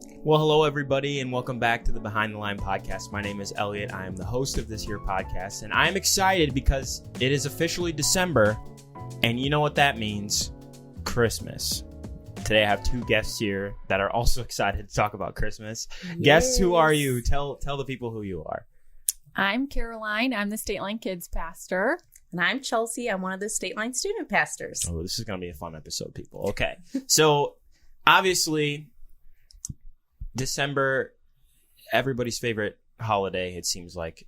Well, hello, everybody, and welcome back to the Behind the Line podcast. My name is Elliot. I am the host of this here podcast, and I'm excited because it is officially December, and you know what that means? Christmas. Today, I have two guests here that are also excited to talk about Christmas. Yes. Guests, who are you? Tell the people who you are. I'm Caroline. I'm the State Line Kids pastor. And I'm Chelsea. I'm one of the State Line student pastors. Oh, this is going to be a fun episode, people. Okay. So, obviously, December, everybody's favorite holiday, it seems like,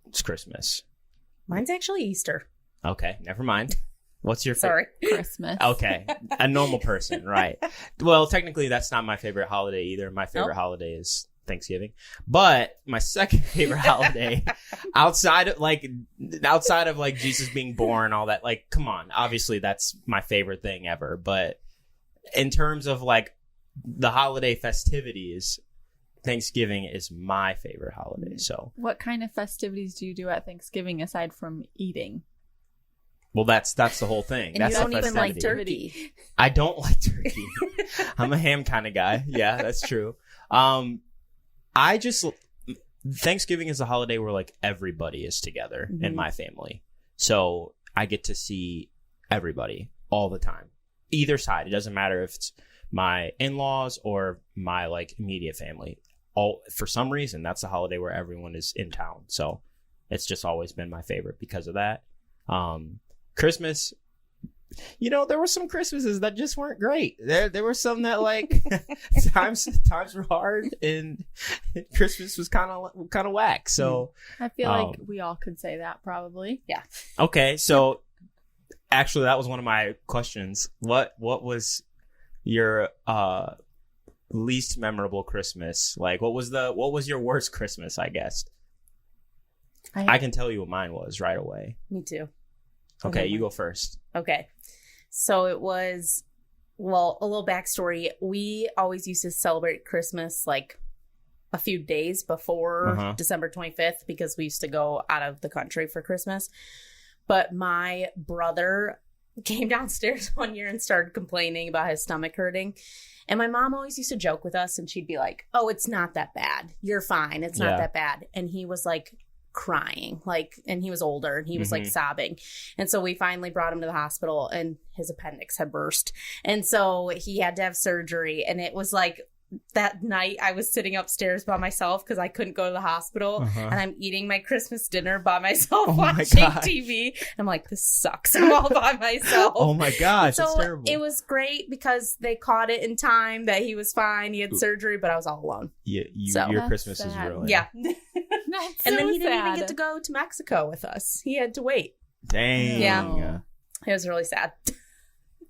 it's Christmas. Mine's actually Easter. Okay, never mind. What's your Sorry. Christmas. Okay, a normal person, right. Well, technically, that's not my favorite holiday either. My favorite holiday is Thanksgiving. But my second favorite holiday, outside of Jesus being born, all that, like, come on. Obviously, that's my favorite thing ever. But in terms of, like, the holiday festivities, Thanksgiving is my favorite holiday. So, what kind of festivities do you do at Thanksgiving aside from eating? Well, that's the whole thing. And that's you don't the even festivity. like turkey. I don't like turkey. I'm a ham kind of guy. Yeah, that's true. Thanksgiving is a holiday where, like, everybody is together in my family. So I get to see everybody all the time. Either side. It doesn't matter if it's my in-laws or my, like, immediate family. For some reason, that's a holiday where everyone is in town. So it's just always been my favorite because of that. Christmas, you know, there were some Christmases that just weren't great. There were some that, like, times were hard and Christmas was kind of whack. So I feel like we all could say that probably. Yeah. Okay, so actually that was one of my questions. What was your least memorable Christmas? Like, what was your worst Christmas, I guess? I can tell you what mine was right away. Me too. Okay, you go first. Okay. So it was, well, a little backstory. We always used to celebrate Christmas like a few days before December 25th because we used to go out of the country for Christmas. But my brother came downstairs one year and started complaining about his stomach hurting. And my mom always used to joke with us and she'd be like, "Oh, it's not that bad. You're fine. It's not that bad." And he was like crying, like, and he was older and he was like sobbing. And so we finally brought him to the hospital and his appendix had burst. And so he had to have surgery. And it was like that night I was sitting upstairs by myself because I couldn't go to the hospital and I'm eating my Christmas dinner by myself watching TV. I'm like, this sucks. I'm all by myself. Oh my gosh, so that's terrible. It was great because they caught it in time that he was fine. He had surgery, but I was all alone. Your Christmas is ruined. Yeah. That's And then he didn't sad. even get to go to Mexico with us. He had to wait. Dang. Yeah. It was really sad.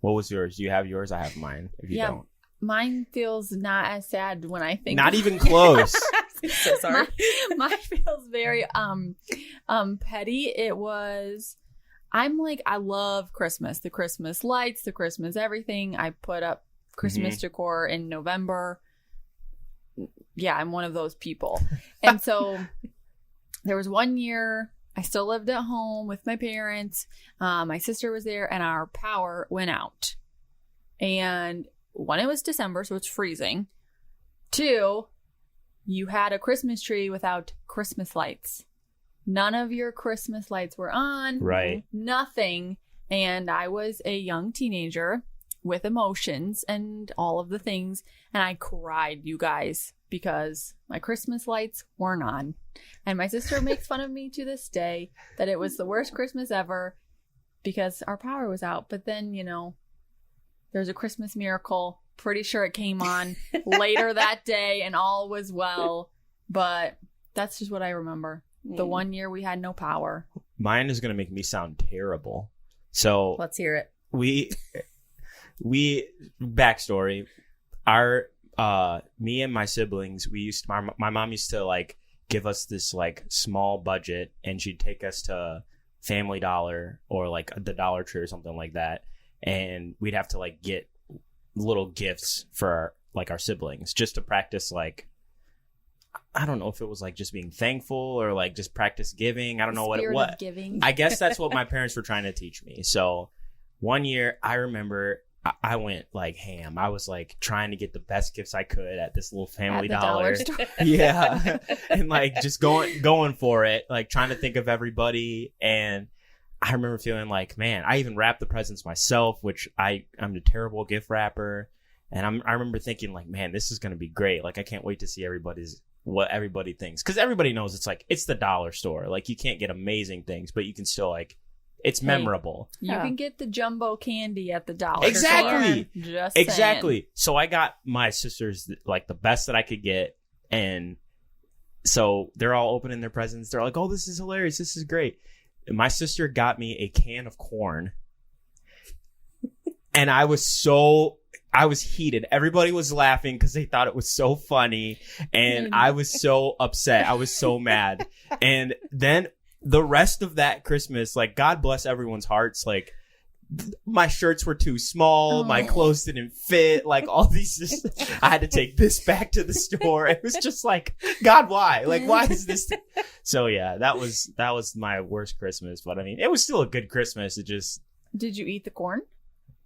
What was yours? Do you have yours? I have mine. If you don't. Mine feels not as sad when I think. Not even close. So sorry. Mine feels very petty. It was. I'm like, I love Christmas. The Christmas lights, the Christmas everything. I put up Christmas decor in November. Yeah, I'm one of those people. And so there was one year I still lived at home with my parents. My sister was there and our power went out. And one, it was December, so it's freezing. Two, you had a Christmas tree without Christmas lights. None of your Christmas lights were on. Right. Nothing. And I was a young teenager with emotions and all of the things. And I cried, you guys, because my Christmas lights weren't on. And my sister makes fun of me to this day that it was the worst Christmas ever because our power was out. But then, you know, there's a Christmas miracle. Pretty sure it came on later that day and all was well. But that's just what I remember. The one year we had no power. Mine is going to make me sound terrible. So Let's hear it. We backstory. Me and my siblings, my mom used to, like, give us this, like, small budget and she'd take us to Family Dollar or, like, the Dollar Tree or something like that. And we'd have to, like, get little gifts for our siblings just to practice, like, I don't know if it was, like, just being thankful or, like, just practice giving. I don't know what it was. Giving. I guess that's what my parents were trying to teach me. So one year I remember I went like ham. I was like trying to get the best gifts I could at this little Family At the Dollar. store. Yeah. And like just going for it, like trying to think of everybody. And I remember feeling like, man, I even wrapped the presents myself, which I'm a terrible gift wrapper. And I remember thinking like, man, this is going to be great. Like, I can't wait to see what everybody thinks. Cause everybody knows it's the dollar store. Like, you can't get amazing things, but you can still like, it's memorable. You Yeah. can get the jumbo candy at the dollar Exactly. store. Just Exactly. saying. So I got my sisters like the best that I could get. And so they're all opening their presents. They're like, oh, this is hilarious. This is great. And my sister got me a can of corn. And I was heated. Everybody was laughing because they thought it was so funny. And I was so upset. I was so mad. And then the rest of that Christmas, like, God bless everyone's hearts. Like, my shirts were too small. My clothes didn't fit. Like, all these, I had to take this back to the store. It was just like, God, why? Like, why is this? So yeah, that was my worst Christmas. But I mean, it was still a good Christmas. It just, Did you eat the corn?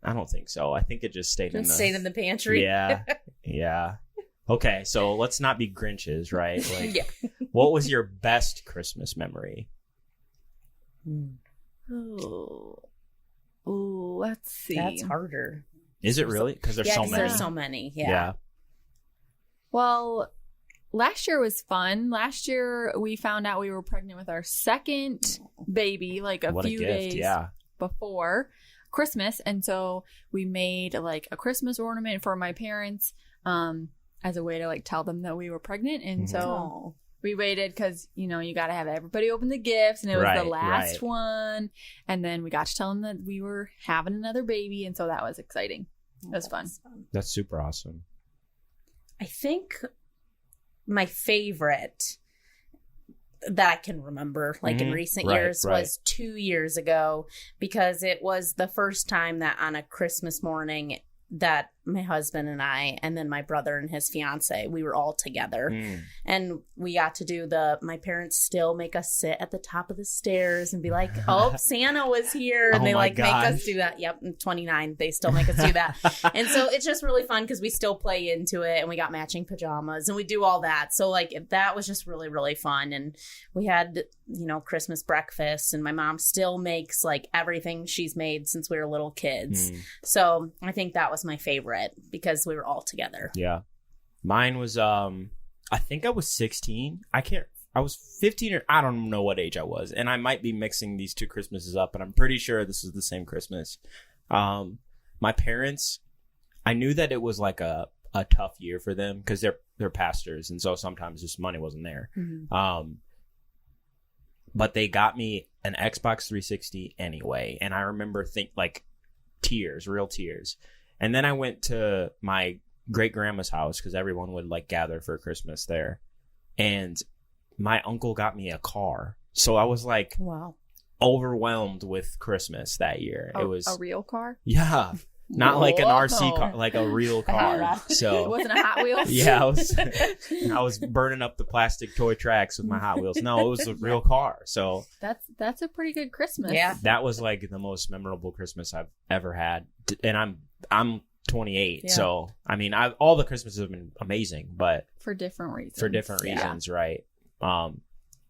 I don't think so. I think it just stayed Stayed in the pantry. Yeah. Yeah. Okay. So let's not be Grinches, right? Like, Yeah. what was your best Christmas memory? Oh, let's see. That's harder. Is it really? Because there's Yeah, so 'cause many. there's so many. Yeah. Yeah. Well, last year was fun. Last year we found out we were pregnant with our second baby, like a What few a gift. days Yeah. before Christmas, and so we made like a Christmas ornament for my parents, as a way to like tell them that we were pregnant, and Mhm. so. Oh. We waited because, you got to have everybody open the gifts, and it was Right, the last right. one. And then we got to tell them that we were having another baby, and so that was exciting. It was fun. That's super awesome. I think my favorite that I can remember, like in Mhm. recent Right, years, right. was 2 years ago, because it was the first time that on a Christmas morning that my husband and I, and then my brother and his fiance, we were all together. Mm. And we got to do my parents still make us sit at the top of the stairs and be like, oh, Santa was here. And Oh they my make us gosh. do that. Yep. I'm 29. They still make us do that. And so it's just really fun because we still play into it, and we got matching pajamas and we do all that. So like that was just really, really fun. And we had, Christmas breakfast, and my mom still makes like everything she's made since we were little kids. Mm. So I think that was my favorite because we were all together. Yeah. Mine was, I think I was 16. I was 15 or I don't know what age I was. And I might be mixing these two Christmases up, but I'm pretty sure this is the same Christmas. My parents, I knew that it was like a tough year for them because they're pastors. And so sometimes just money wasn't there. Mm-hmm. But they got me an Xbox 360 anyway. And I remember tears, real tears. And then I went to my great grandma's house because everyone would like gather for Christmas there. And my uncle got me a car. So I was like Wow. overwhelmed with Christmas that year. It was a real car. yeah, not like an RC Whoa. car, like a real car. It So wasn't a Hot Wheels. yeah, I was burning up the plastic toy tracks with my Hot Wheels. No, it was a real car. So That's a pretty good Christmas. Yeah. that was like the most memorable Christmas I've ever had. And I'm 28, Yeah. so I mean, all the Christmases have been amazing, but For different reasons. for different reasons, right?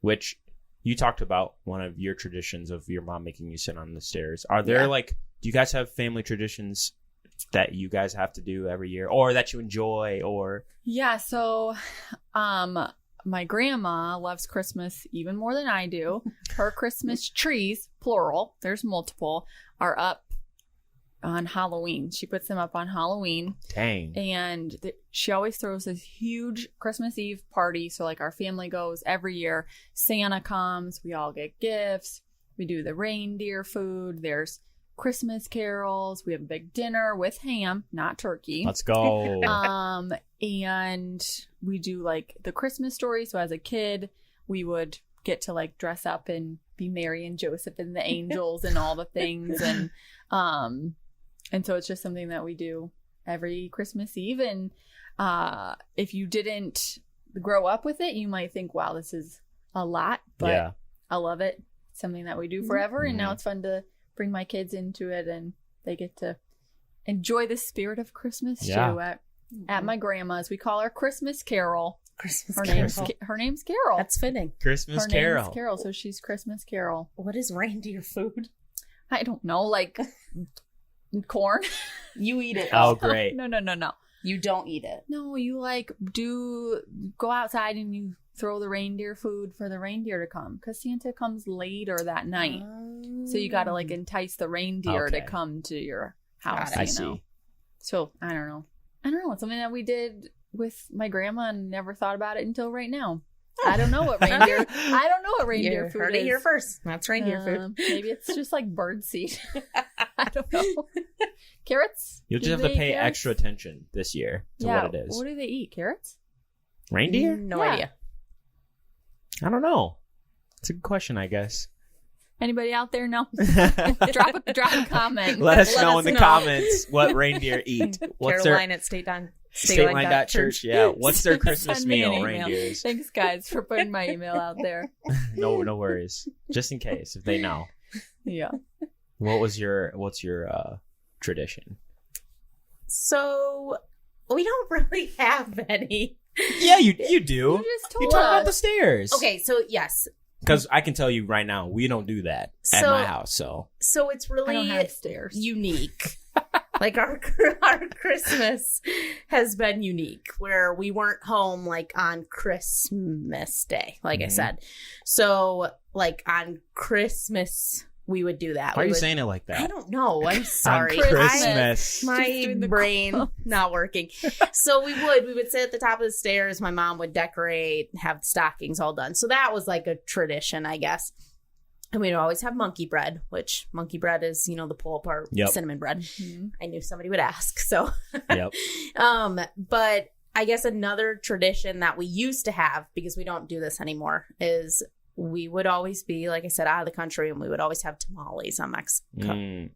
Which you talked about one of your traditions of your mom making you sit on the stairs. Are there Yeah. do you guys have family traditions that you guys have to do every year, or that you enjoy, or? Yeah, so my grandma loves Christmas even more than I do. Her Christmas trees, plural, there's multiple, are up on Halloween. She puts them up on Halloween. Dang. And she always throws this huge Christmas Eve party. So, like, our family goes every year. Santa comes. We all get gifts. We do the reindeer food. There's Christmas carols. We have a big dinner with ham, not turkey. Let's go. And we do, like, the Christmas story. So, as a kid, we would get to, like, dress up and be Mary and Joseph and the angels and all the things. And so it's just something that we do every Christmas Eve. And if you didn't grow up with it, you might think, wow, this is a lot. But Yeah. I love it. It's something that we do forever. And now Mhm. it's fun to bring my kids into it, and they get to enjoy the spirit of Christmas too at my grandma's. We call her Christmas Carol. Christmas Her Carol. name's Carol. That's fitting. Christmas her Carol. name's Carol, so she's Christmas Carol. What is reindeer food? I don't know, like corn. You eat it. Oh, great. No. You don't eat it. No, you like go outside and you throw the reindeer food for the reindeer to come because Santa comes later that night. So you got to like entice the reindeer to Okay. come to your house. Got it. I You know? see. So I don't know. It's something that we did with my grandma and never thought about it until right now. I don't know what reindeer. I don't know what reindeer You food heard is. it here first. That's reindeer food. Maybe it's just like bird seed. I don't know. Carrots? You'll Do just have to they pay eat carrots? extra attention this year to what it is. What do they eat? Carrots? Reindeer? No Yeah. idea. I don't know. It's a good question, I guess. Anybody out there know? drop a comment. Let us know us in the know. comments what reindeer eat. What's Caroline at Stateline Church? Yeah. What's their Christmas Send me an meal, email. reindeers? Thanks, guys, for putting my email out there. No worries. Just in case if they know. Yeah. What's your tradition? So we don't really have any. Yeah, you do. You just You told talk about us. the stairs. Okay, so yes. Because I can tell you right now, we don't do that at So- my house. So So it's I don't really have stairs. unique. Like our Christmas has been unique where we weren't home like on Christmas Day, like I Mhm. said. So like on Christmas we would do that. why are We you would- saying it like that? I don't know. I'm sorry. On Christmas. Christmas. Just My doing the brain quotes. not working. So we would sit at the top of the stairs. My mom would decorate, have stockings all done. So that was like a tradition, I guess. And we'd always have monkey bread, which monkey bread is, the pull apart Yep. cinnamon bread. Mhm. I knew somebody would ask. So, Yep. but I guess another tradition that we used to have, because we don't do this anymore, is we would always be, like I said, out of the country, and we would always have tamales on Mexico. Mm,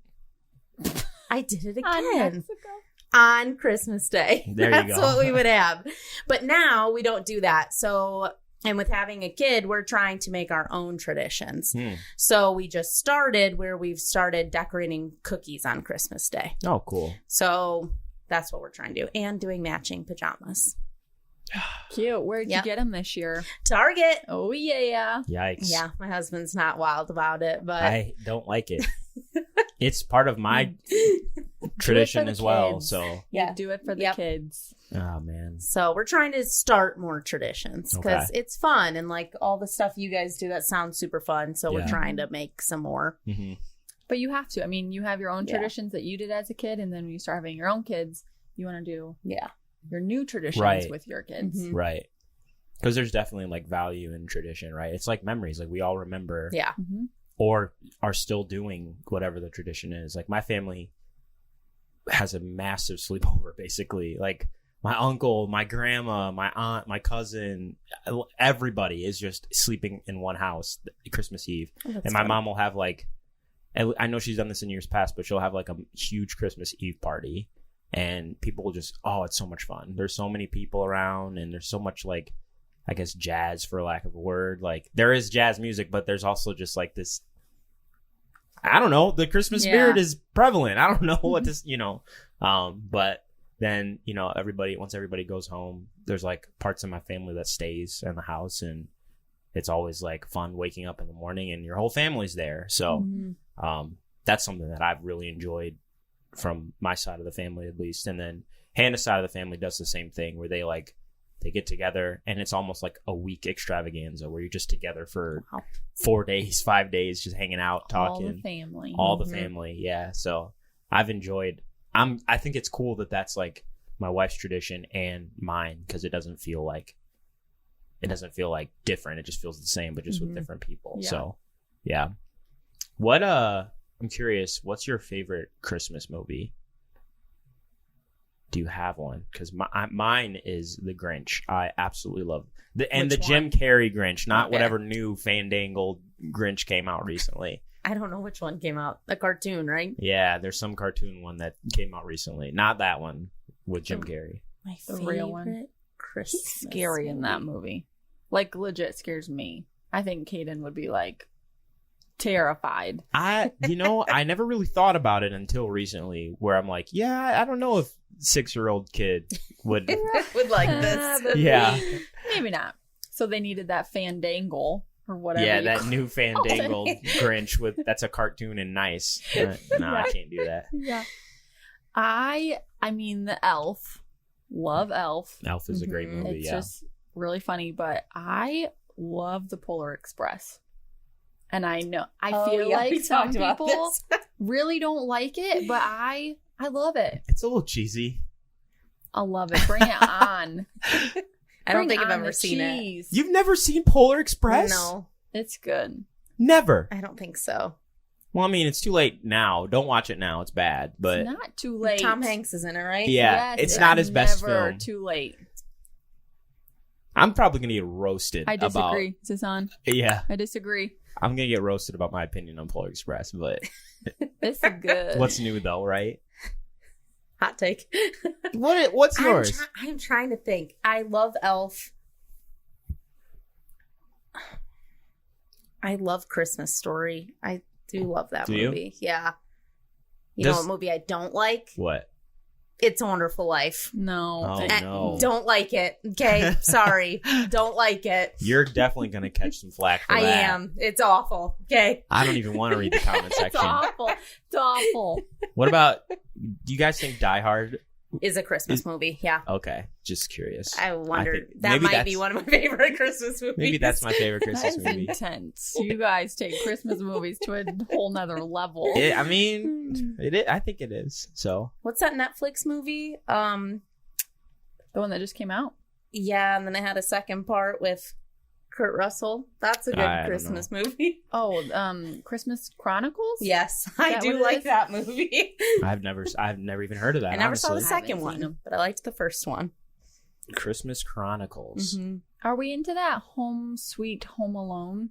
I did it On again. Mexico. On Christmas Day. There you That's go. what we would have. But now we don't do that. So, and with having a kid, we're trying to make our own traditions. hmm. So we just started where we've started decorating cookies on Christmas Day. Oh, cool. So that's what we're trying to do. And doing matching pajamas. Cute. Where'd Yeah. you get them this year? Target. Oh, yeah. Yikes. Yeah, my husband's not wild about it, but I don't like it. It's part of my for tradition the as well. kids. So, yeah. Do it for the Yep. kids. oh man. So we're trying to start more traditions because it's fun and like all the stuff you guys do that sounds super fun. So we're Yeah. trying to make some more. hmm But you have to. I mean, you have your own Yeah. traditions that you did as a kid, and then when you start having your own kids, you want to do Yeah. your new traditions Right. with your kids. Mhm. Right. Because there's definitely like value in tradition, right? It's like memories. Like we all remember Yeah. Mm-hmm. or are still doing whatever the tradition is. Like my family has a massive sleepover, basically. Like my uncle, my grandma, my aunt, my cousin, everybody is just sleeping in one house Christmas Eve. Oh, that's And my fun. mom will have like, I know she's done this in years past, but she'll have like a huge Christmas Eve party. And people will just, oh, it's so much fun. There's so many people around, and there's so much like, I guess, jazz, for lack of a word. Like there is jazz music, but there's also just like this, I don't know, the Christmas Yeah. spirit is prevalent. I don't know what this, but then, once everybody goes home, there's like parts of my family that stays in the house, and it's always like fun waking up in the morning and your whole family's there. So, Mhm. that's something that I've really enjoyed from my side of the family, at least. And then Hannah's side of the family does the same thing, where they get together, and it's almost like a week extravaganza where you're just together for Wow. 4 days, 5 days, just hanging out, All the talking, family. all the Mhm. family. Yeah. So I've enjoyed, I think it's cool that that's like my wife's tradition and mine, because it doesn't feel like different. It just feels the same, but just Mhm. with different people. Yeah. So yeah. I'm curious, what's your favorite Christmas movie? Do you have one? Because mine is The Grinch. I absolutely love the Which Jim Carrey Grinch, not Okay. whatever new fandangled Grinch came out recently. I don't know which one came out. The cartoon, right? Yeah, there's some cartoon one that came out recently. Not that one with Jim The- Carrey. My The favorite real one. Christmas. He's scary in that movie. Like, legit scares me. I think Caden would be like, terrified. I never really thought about it until recently, where I'm like, yeah, I don't know if 6-year-old kid would. Would like this. But Yeah. Maybe not. So they needed that Fandangle or whatever. Yeah, you that call new it. Fandangled Grinch that's a cartoon and nice. No, I can't do that. Yeah. I mean, the Elf. Love Elf. Elf is a great Mhm. movie. It's Yeah. just really funny, but I love the Polar Express. And I know I feel like we some talked about people this. really don't like it, but I love it. It's a little cheesy. I love it. Bring it on. I don't Bring think I've on ever the seen it. cheese. You've never seen Polar Express? No, It's good. Never. I don't think so. Well, I mean, it's too late now. Don't watch it now. It's bad. But It's not too late. Tom Hanks is in it, right? yeah, Yes, it's not his best never film. too late. I'm probably going to get roasted I about... disagree. Is this on? Yeah, I disagree. I'm going to get roasted about my opinion on Polar Express. But It's good. what's new, though, right? Hot take. What's yours? I'm trying to think. I love Elf. I love Christmas Story. I do love that Do you? movie. Yeah. You Does- know what movie I don't like? What? It's a Wonderful Life. No. Oh, Eh, no. Don't like it. Okay. Sorry. Don't like it. You're definitely going to catch some flack for I that. am. It's awful. Okay. I don't even want to read the comment It's section. awful. It's awful. What about... Do you guys think Die Hard? Is a Christmas movie. Yeah. Okay, just curious. I wonder. think That maybe might that's- be one of my favorite Christmas movies. Maybe that's my favorite Christmas That's movie. intense. You guys take Christmas movies to a whole nother level. I mean, I think it is. So What's that Netflix movie? The one that just came out? Yeah, and then it had a second part with Kurt Russell. That's a I good don't Christmas movie. Oh, Christmas Chronicles? Yes, I that do what it like is? that movie. I've never even heard of that. I never saw the honestly. second haven't seen one, them. but I liked the first one. Christmas Chronicles. Mm-hmm. Are we into that Home Sweet Home Alone?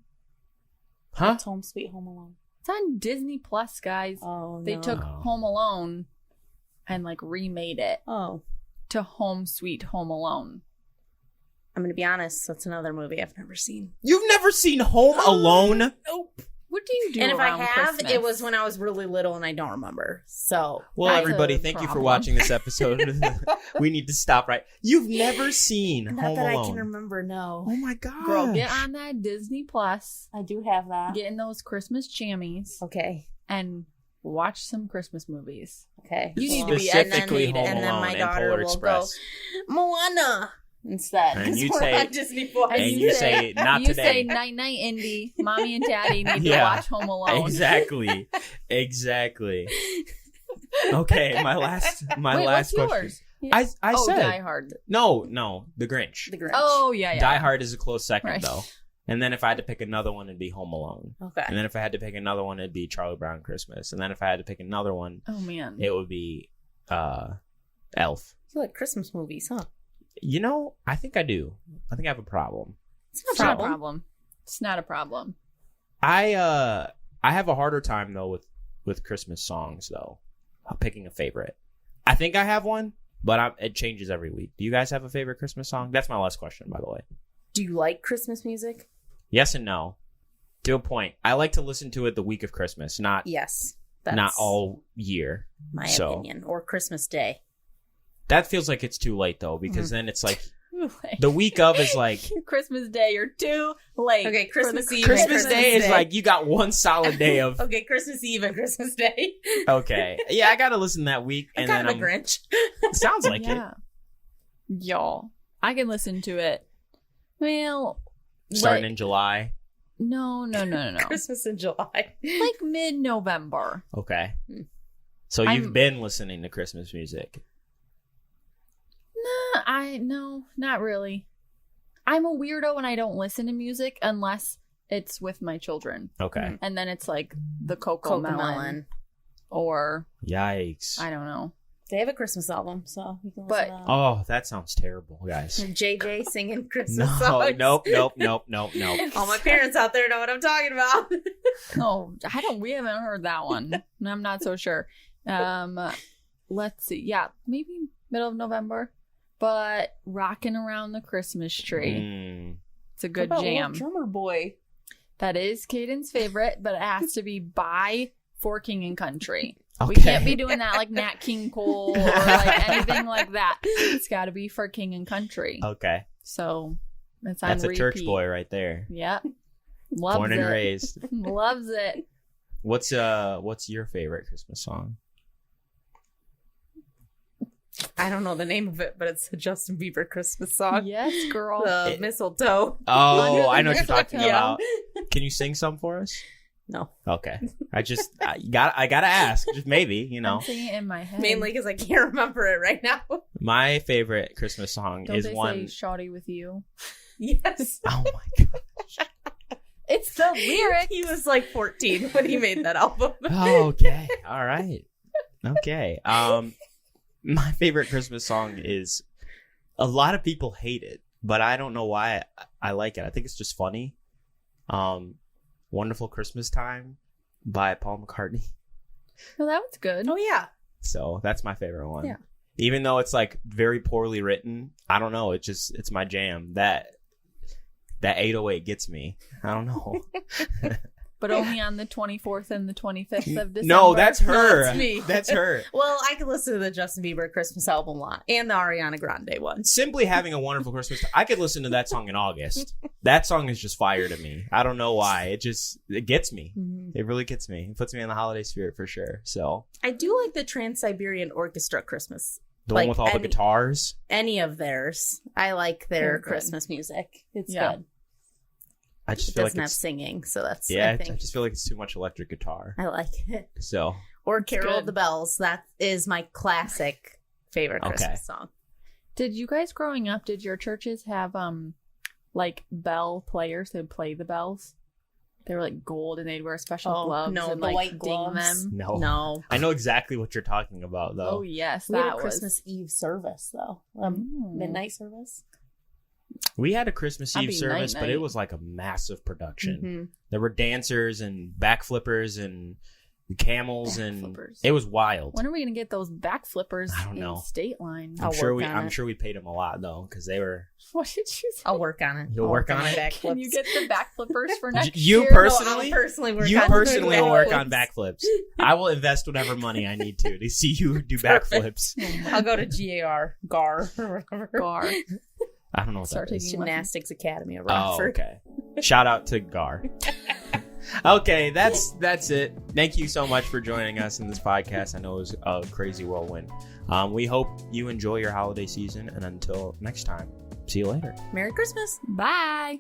Huh? It's Home Sweet Home Alone. It's on Disney Plus, guys. Oh, They no. took Oh. Home Alone and like remade it Oh, to Home Sweet Home Alone. I'm gonna be honest. That's another movie I've never seen. You've never seen Home Alone? Nope. What do you do And if I around have, Christmas? it was when I was really little and I don't remember. So Well, That's everybody, a thank you for problem. watching this episode. We need to stop right. You've never seen not Home that Alone. I can remember. No, Oh my god. Girl, get on that Disney Plus, I do have that. get in those Christmas jammies, Okay. and watch some Christmas movies. Okay. You need to be Specifically educated. Home And then Alone my and daughter Polar will Express. go Moana instead. And 'cause you'd we're say- on Disney Plus. And you say, not you today. say night night, Indy. Mommy and Daddy need Yeah. to watch Home Alone. Exactly. Exactly. Okay, my last Wait, last what's question. yours? I Oh, said Die Hard. no, The Grinch. The Grinch. Oh yeah, yeah. Die Hard is a close second Right. though. And then if I had to pick another one, it'd be Home Alone. Okay. And then if I had to pick another one, it'd be Charlie Brown Christmas. And then if I had to pick another one, Oh man. it would be Elf. You like Christmas movies, huh? You know, I think I do. I think I have a problem. It's It's not not a a problem. problem. It's not a problem. I have a harder time though with Christmas songs though. Picking a favorite. I think I have one, but it changes every week. Do you guys have a favorite Christmas song? That's my last question, by the way. Do you like Christmas music? Yes and no. To a point. I like to listen to it the week of Christmas, not Yes. That's not all year. my so. opinion. Or Christmas Day. That feels like it's too late though, because then it's like Like, the week of is like Christmas Day, you're too late. Okay, for the Christmas Eve. Christmas Christmas Day is Day. like you got one solid day of Okay, Christmas Eve and Christmas Day. okay. Yeah, I gotta listen that week I'm and kind then of a Grinch. sounds like it. Yeah. Y'all, I can listen to it. Well, Starting like- in July. No. Christmas in July. Like mid-November. Okay. Hmm. So you've I'm- been listening to Christmas music. No, not really. I'm a weirdo and I don't listen to music unless it's with my children. Okay. And then it's like the Coco Melon or Yikes. I don't know. They have a Christmas album, so you can listen But- to that. Oh, that sounds terrible, guys. JJ singing Christmas No, songs. nope. All my parents out there know what I'm talking about. No, we haven't heard that one. I'm not so sure. Let's see. Yeah, maybe middle of November. But Rocking Around the Christmas Tree. Mm. It's a good What about jam. Little Drummer Boy. That is Caden's favorite, but it has to be by For King and Country. Okay. We can't be doing that like Nat King Cole or like anything like that. It's got to be For King and Country. Okay. So it's on That's a repeat. church boy right there. Yep. Loves Born and it. raised. Loves it. What's your favorite Christmas song? I don't know the name of it, but it's a Justin Bieber Christmas song. Yes, girl. The mistletoe. Oh, I know what you're mistletoe. talking about. Can you sing some for us? No. Okay. I gotta ask. Just maybe, I'm singing it in my head. Mainly because I can't remember it right now. My favorite Christmas song Don't is they one. say "Shawty with you"? Yes. Oh my god. It's the lyric. He was like 14 when he made that album. Oh, okay. All right. Okay. My favorite Christmas song is, a lot of people hate it, but I don't know why I like it. I think it's just funny. Wonderful Christmas Time by Paul McCartney. Well, that was good. Oh, yeah. So that's my favorite one. Yeah. Even though it's like very poorly written, I don't know. It's my jam. That 808 gets me. I don't know. But only on the 24th and the 25th of December. No, that's her. That's me. That's her. Well, I could listen to the Justin Bieber Christmas album a lot and the Ariana Grande one. Simply having a wonderful Christmas. I could listen to that song in August. That song is just fire to me. I don't know why. It gets me. Mm-hmm. It really gets me. It puts me in the holiday spirit for sure. So I do like the Trans-Siberian Orchestra Christmas. the Like one with all the guitars. Any of theirs. I like They're their good. Christmas music. It's Yeah. good. I just It feel like doesn't have it's singing, so that's, yeah. I I think. just feel like it's too much electric guitar. I like it. So Or Carol good. of the Bells. That is my classic favorite Okay. Christmas song. Did you guys growing up, did your churches have like bell players that would play the bells? They were like gold and they'd wear special gloves no, and the like white ding gloves. them. no, No. I know exactly what you're talking about though. Oh yes, We had that a was Christmas Eve service, though. Ooh. Midnight service. We had a Christmas That'd Eve be service, but night-night. it was like a massive production. Mhm. There were dancers and backflippers and camels, and Backflippers. it was wild. When are we gonna get those back flippers I don't in know. State Line? I'll work on I'm it. sure we paid them a lot though, because they were. What did you say? I'll work on it. You'll I'll work on my it? backflips. Can you get the back flippers for next You year? personally? No, I'll personally work You on personally the will work backflips. on backflips. I will invest whatever money I need to see you do backflips. I'll go to GAR, or whatever. Gar. I don't know what Start that is. taking Gymnastics Academy of Oh, Rockford. okay. Shout out to Gar. Okay, that's it. Thank you so much for joining us in this podcast. I know it was a crazy whirlwind. We hope you enjoy your holiday season, and until next time, see you later. Merry Christmas. Bye.